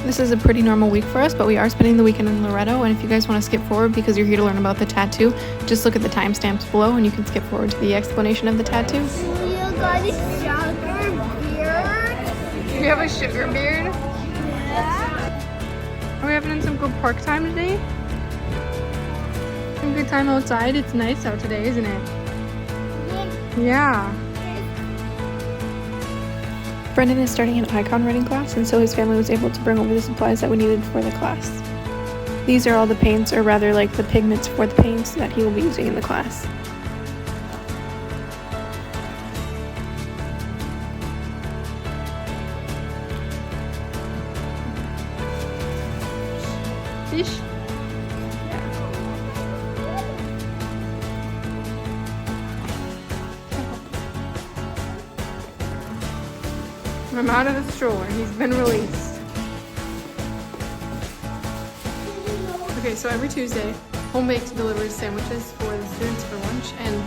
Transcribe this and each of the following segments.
This is a pretty normal week for us, but we are spending the weekend in Loreto, and if you guys want to skip forward because you're here to learn about the tattoo, just look at the timestamps below and you can skip forward to the explanation of the tattoo. You got a sugar beard? You have a sugar beard? Yeah. Are we having some good park time today? Some good time outside? It's nice out today, isn't it? Yeah. Brendan is starting an icon writing class, and so his family was able to bring over the supplies that we needed for the class. These are all the paints, or rather like the pigments for the paints that he will be using in the class. Fish? I'm out of the stroller. He's been released. Okay, so every Tuesday, Home Baked delivers sandwiches for the students for lunch, and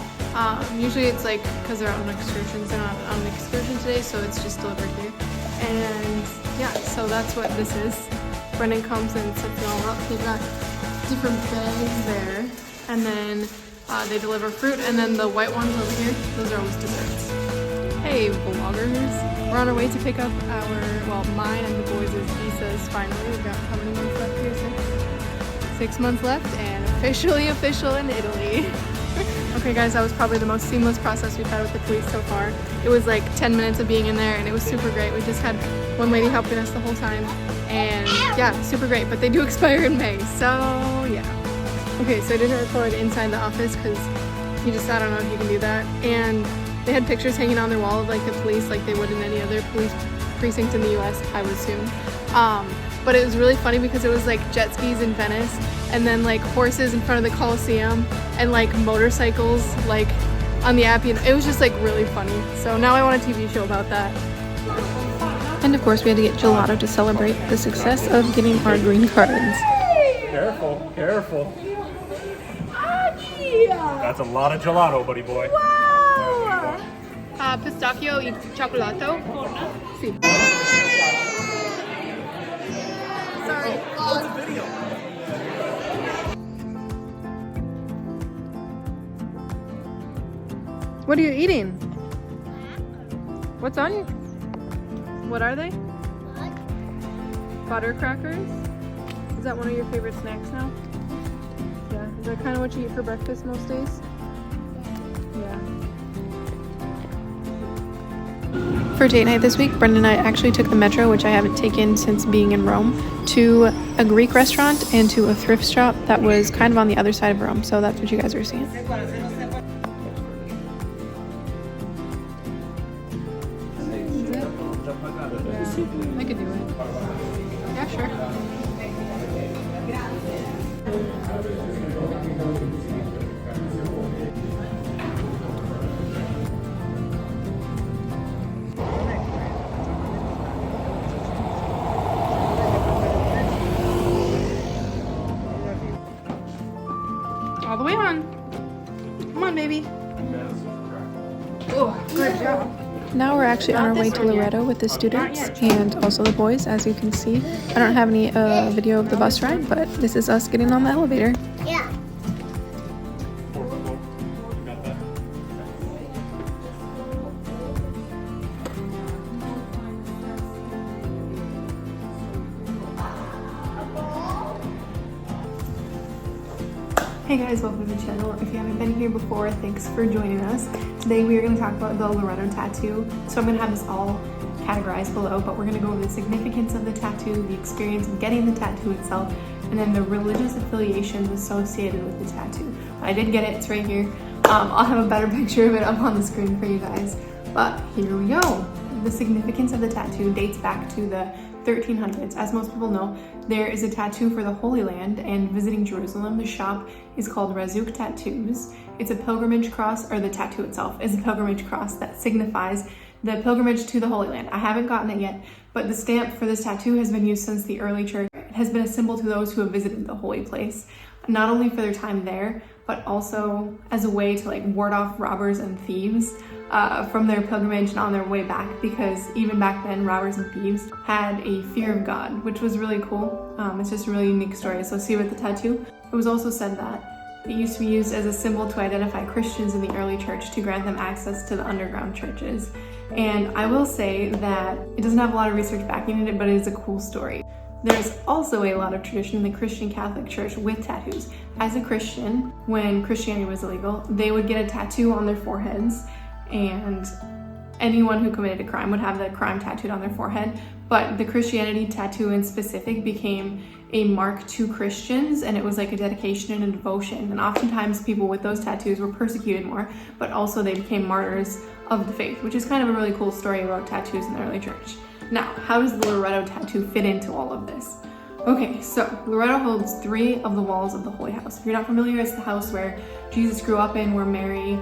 usually it's like because they're out on excursions. They're not on an excursion today, so it's just delivered here. And yeah, so that's what this is. Brendan comes and sets it all up. They've got different bags there, and then they deliver fruit, and then the white ones over here, those are always desserts. Hey, vloggers. We're on our way to pick up mine and the boys' visas finally. We've got how many months left here? 6 months left, and officially official in Italy. Okay guys, that was probably the most seamless process we've had with the police so far. It was like 10 minutes of being in there, and it was super great. We just had one lady helping us the whole time, and yeah, super great, but they do expire in May, so yeah. Okay, so I didn't record inside the office because I don't know if you can do that, and they had pictures hanging on their wall of like the police like they would in any other police precinct in the US, I would assume. But it was really funny because it was like jet skis in Venice, and then like horses in front of the Colosseum, and like motorcycles like on the Appian. It was just like really funny. So now I want a TV show about that. And of course we had to get gelato to celebrate the success of getting our green cards. Careful, careful. That's a lot of gelato, buddy boy. Pistachio e cioccolato. Sì. Sorry. It's a video. What are you eating? What's on you? What are they? Butter crackers? Is that one of your favorite snacks now? Yeah. Is that kind of what you eat for breakfast most days? Yeah. For date night this week, Brendan and I actually took the metro, which I haven't taken since being in Rome, to a Greek restaurant and to a thrift shop that was kind of on the other side of Rome, so that's what you guys are seeing. I could do it. Yeah, sure. All the way on. Come on, baby. Oh, good job. Now we're actually on our way to Loreto with the students and also the boys, as you can see. I don't have any video of the bus ride, but this is us getting on the elevator. Yeah. Hey guys, welcome to the channel. If you haven't been here before, thanks for joining us. Today we are going to talk about the Loreto tattoo. So I'm going to have this all categorized below, but we're going to go over the significance of the tattoo, the experience of getting the tattoo itself, and then the religious affiliations associated with the tattoo. I did get it, it's right here. I'll have a better picture of it up on the screen for you guys. But here we go. The significance of the tattoo dates back to the 1300s. As most people know, there is a tattoo for the Holy Land, and visiting Jerusalem, the shop is called Razuk Tattoos. It's a pilgrimage cross, or the tattoo itself is a pilgrimage cross that signifies the pilgrimage to the Holy Land. I haven't gotten it yet, but the stamp for this tattoo has been used since the early church. It has been a symbol to those who have visited the holy place, not only for their time there, but also as a way to like ward off robbers and thieves. from their pilgrimage and on their way back, because even back then robbers and thieves had a fear of God, which was really cool. It's just a really unique story. So see with the tattoo, it was also said that it used to be used as a symbol to identify Christians in the early church to grant them access to the underground churches. And I will say that it doesn't have a lot of research backing it, but it is a cool story. There's also a lot of tradition in the Christian Catholic Church with tattoos. As a Christian, when Christianity was illegal, they would get a tattoo on their foreheads, and anyone who committed a crime would have the crime tattooed on their forehead. But the Christianity tattoo in specific became a mark to Christians, and it was like a dedication and a devotion. And oftentimes people with those tattoos were persecuted more, but also they became martyrs of the faith, which is kind of a really cool story about tattoos in the early church. Now, how does the Loreto tattoo fit into all of this? Okay, so Loreto holds 3 of the walls of the Holy House. If you're not familiar, it's the house where Jesus grew up in, where Mary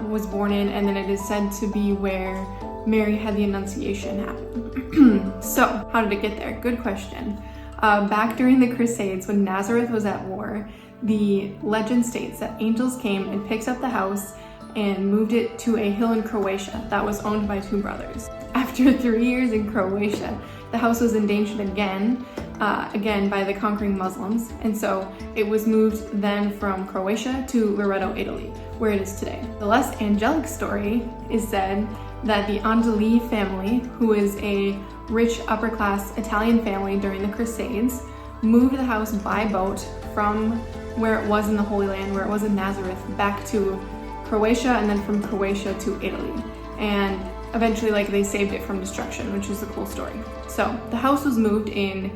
was born in, and then it is said to be where Mary had the Annunciation happen. So, how did it get there? Good question. Back during the Crusades, when Nazareth was at war, the legend states that angels came and picked up the house and moved it to a hill in Croatia that was owned by 2 brothers. After 3 years in Croatia, the house was endangered again by the conquering Muslims, and so it was moved then from Croatia to Loreto, Italy, where it is today. The less angelic story is said that the Angeli family, who is a rich upper-class Italian family during the Crusades, moved the house by boat from where it was in the Holy Land, where it was in Nazareth, back to Croatia, and then from Croatia to Italy. And eventually, they saved it from destruction, which is a cool story. So the house was moved in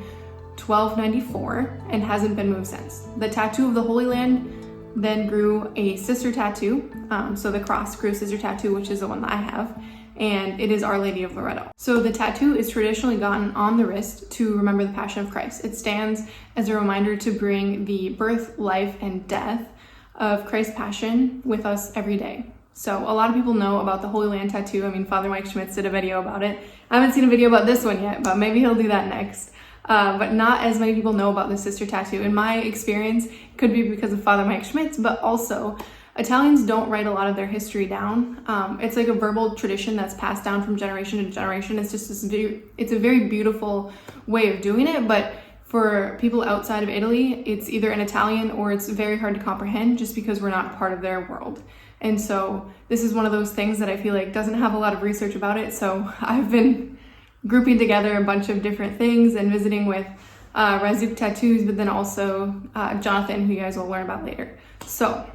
1294 and hasn't been moved since. The tattoo of the Holy Land then grew a sister tattoo. So the cross grew a sister tattoo, which is the one that I have, and it is Our Lady of Loreto. So the tattoo is traditionally gotten on the wrist to remember the Passion of Christ. It stands as a reminder to bring the birth, life, and death of Christ's Passion with us every day. So a lot of people know about the Holy Land tattoo. I mean, Father Mike Schmitz did a video about it. I haven't seen a video about this one yet, but maybe he'll do that next. But not as many people know about the sister tattoo. In my experience, it could be because of Father Mike Schmitz, but also Italians don't write a lot of their history down. It's like a verbal tradition that's passed down from generation to generation. It's just it's a very beautiful way of doing it, but for people outside of Italy, it's either in Italian or it's very hard to comprehend just because we're not part of their world. And so this is one of those things that I feel like doesn't have a lot of research about it. So I've been grouping together a bunch of different things and visiting with Razuk Tattoos, but then also Jonathan, who you guys will learn about later. So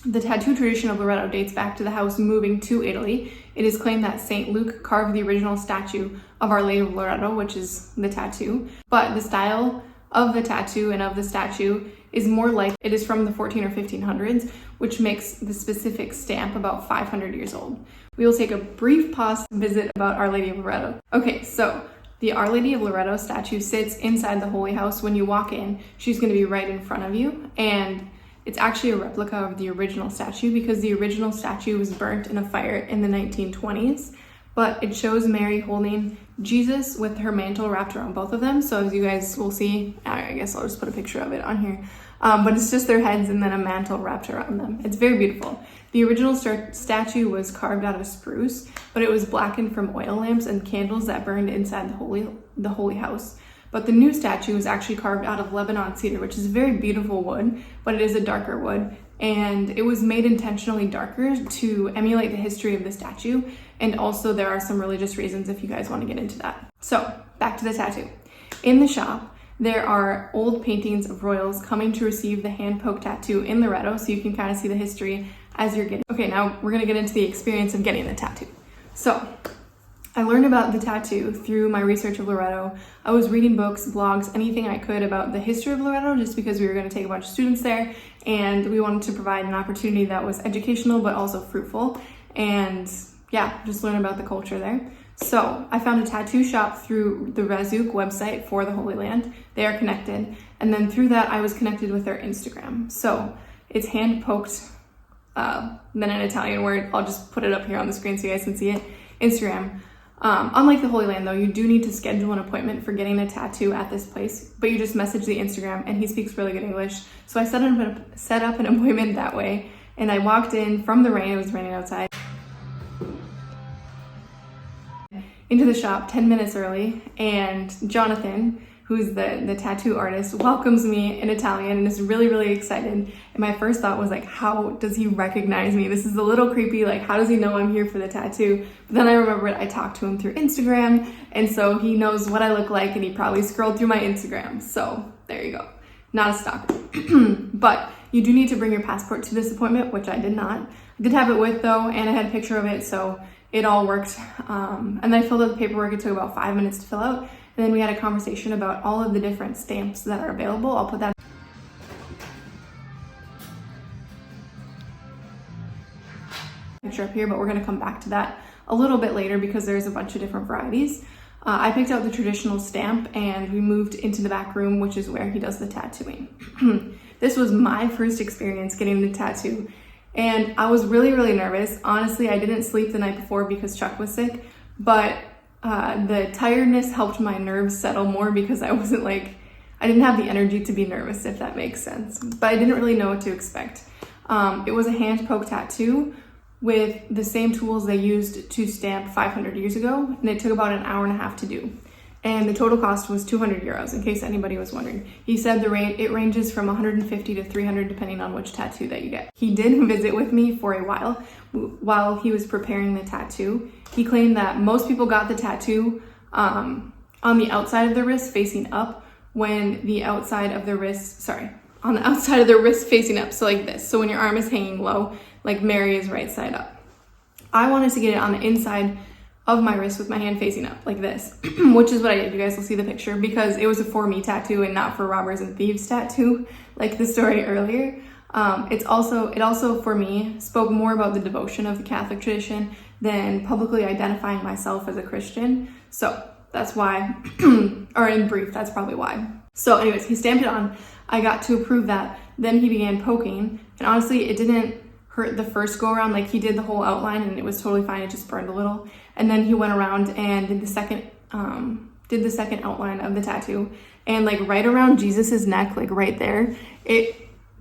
the tattoo tradition of Loreto dates back to the house moving to Italy. It is claimed that St. Luke carved the original statue of Our Lady of Loreto, which is the tattoo, but the style of the tattoo and of the statue is more like it is from the 14 or 1500s, which makes the specific stamp about 500 years old. We will take a brief pause to visit about Our Lady of Loreto. Okay, so the Our Lady of Loreto statue sits inside the Holy House. When you walk in, she's going to be right in front of you, and it's actually a replica of the original statue because the original statue was burnt in a fire in the 1920s, but it shows Mary holding Jesus with her mantle wrapped around both of them. So as you guys will see, I guess I'll just put a picture of it on here, but it's just their heads and then a mantle wrapped around them. It's very beautiful. The original statue was carved out of spruce, but it was blackened from oil lamps and candles that burned inside the holy house. But the new statue is actually carved out of Lebanon cedar, which is a very beautiful wood, but it is a darker wood. And it was made intentionally darker to emulate the history of the statue. And also there are some religious reasons if you guys want to get into that. So back to the tattoo. In the shop, there are old paintings of royals coming to receive the hand-poke tattoo in Loreto, so you can kind of see the history as you're getting. Okay, now we're gonna get into the experience of getting the tattoo. So I learned about the tattoo through my research of Loreto. I was reading books, blogs, anything I could about the history of Loreto, just because we were going to take a bunch of students there and we wanted to provide an opportunity that was educational but also fruitful, and yeah, just learn about the culture there. So I found a tattoo shop through the Razuk website for the Holy Land. They are connected, and then through that I was connected with their Instagram. So it's hand-poked, then an Italian word. I'll just put it up here on the screen so you guys can see it. Instagram. Unlike the Holy Land though, you do need to schedule an appointment for getting a tattoo at this place, but you just message the Instagram and he speaks really good English. So I set up an appointment that way, and I walked in from the rain. It was raining outside. into the shop 10 minutes early, and Jonathan, who's the tattoo artist, welcomes me in Italian and is really, really excited. And my first thought was like, how does he recognize me? This is a little creepy. Like, how does he know I'm here for the tattoo? But then I remembered I talked to him through Instagram, and so he knows what I look like, and he probably scrolled through my Instagram. So there you go. Not a stalker. But you do need to bring your passport to this appointment, which I did not. I did have it with though, and I had a picture of it, so it all worked. And then I filled out the paperwork. It took about 5 minutes to fill out. And then we had a conversation about all of the different stamps that are available. I'll put that picture up here, but we're gonna come back to that a little bit later because there's a bunch of different varieties. I picked out the traditional stamp and we moved into the back room, which is where he does the tattooing. This was my first experience getting the tattoo, and I was really, really nervous. Honestly, I didn't sleep the night before because Chuck was sick, but the tiredness helped my nerves settle more because I didn't have the energy to be nervous, if that makes sense. But I didn't really know what to expect. It was a hand poke tattoo with the same tools they used to stamp 500 years ago, and it took about an hour and a half to do. And the total cost was 200 euros, in case anybody was wondering. He said it ranges from 150 to 300 depending on which tattoo that you get. He did visit with me for a while he was preparing the tattoo. He claimed that most people got the tattoo on the outside of the wrist facing up, when the outside of the wrist, on the outside of the wrist facing up, so like this. So when your arm is hanging low, like Mary is right side up. I wanted to get it on the inside of my wrist with my hand facing up like this, which is what I did. You guys will see the picture because it was a for me tattoo and not for robbers and thieves tattoo, like the story earlier. It also for me spoke more about the devotion of the Catholic tradition than publicly identifying myself as a Christian. So that's why, or in brief, that's probably why. So anyways, he stamped it on. I got to approve that. Then he began poking, and honestly, it didn't hurt the first go around. Like, he did the whole outline and it was totally fine. It just burned a little. And then he went around and did the second outline of the tattoo, and like right around Jesus's neck, like right there, it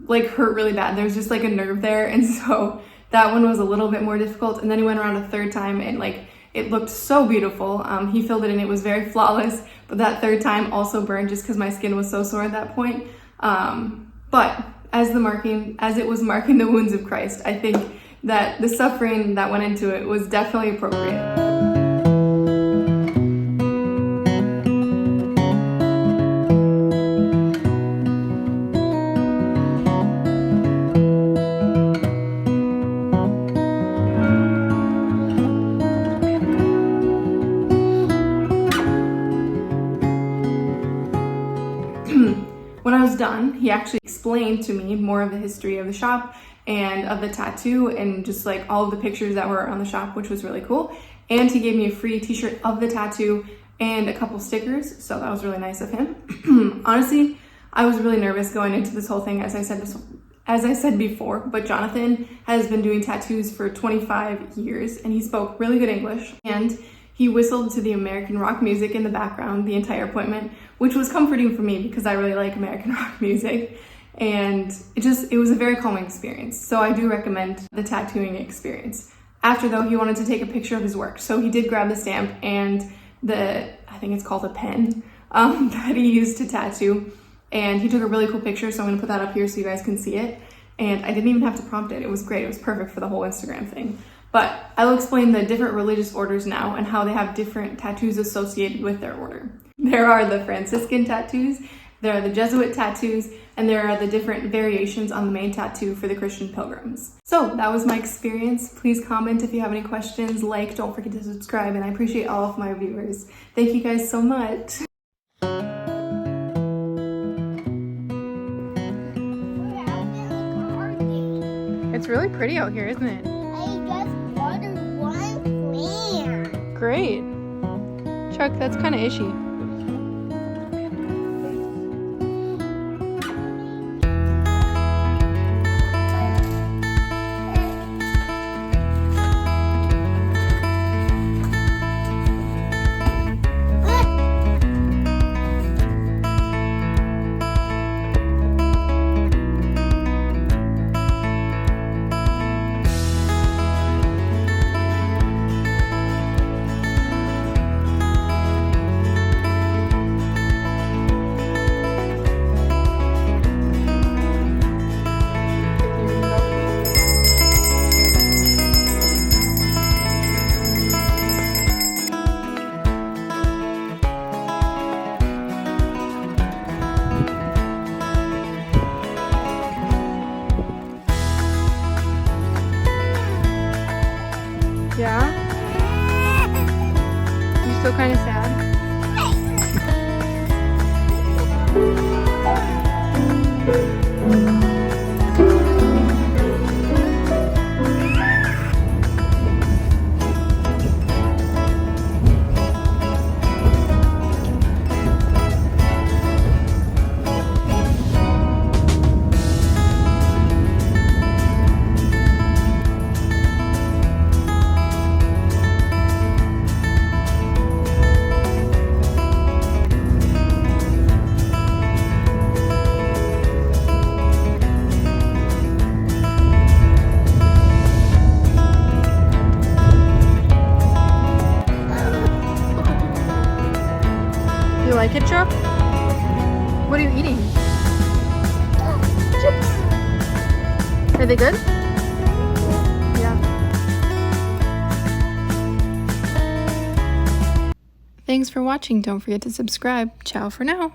like hurt really bad. There was just like a nerve there, and so that one was a little bit more difficult. And then he went around a third time, and like it looked so beautiful. He filled it in, it was very flawless, but that third time also burned just because my skin was so sore at that point. But as it was marking the wounds of Christ, I think that the suffering that went into it was definitely appropriate. When I was done, he actually explained to me more of the history of the shop and of the tattoo and just like all of the pictures that were on the shop, which was really cool. And he gave me a free t-shirt of the tattoo and a couple stickers, so that was really nice of him. Honestly, I was really nervous going into this whole thing, as I said before, but Jonathan has been doing tattoos for 25 years and he spoke really good English, and he whistled to the American rock music in the background the entire appointment, which was comforting for me because I really like American rock music. And it was a very calming experience. So I do recommend the tattooing experience. After though, he wanted to take a picture of his work. So he did grab the stamp and I think it's called a pen, that he used to tattoo. And he took a really cool picture. So I'm gonna put that up here so you guys can see it. And I didn't even have to prompt it. It was great. It was perfect for the whole Instagram thing. But I'll explain the different religious orders now and how they have different tattoos associated with their order. There are the Franciscan tattoos, there are the Jesuit tattoos, and there are the different variations on the main tattoo for the Christian pilgrims. So that was my experience. Please comment if you have any questions, don't forget to subscribe, and I appreciate all of my viewers. Thank you guys so much. It's really pretty out here, isn't it? I just watered one plant. Great. Chuck, that's kind of ishy. Yeah? You still kind of sad? You like it, Chuck? What are you eating? Chips. Are they good? Yeah. Thanks for watching. Don't forget to subscribe. Ciao for now.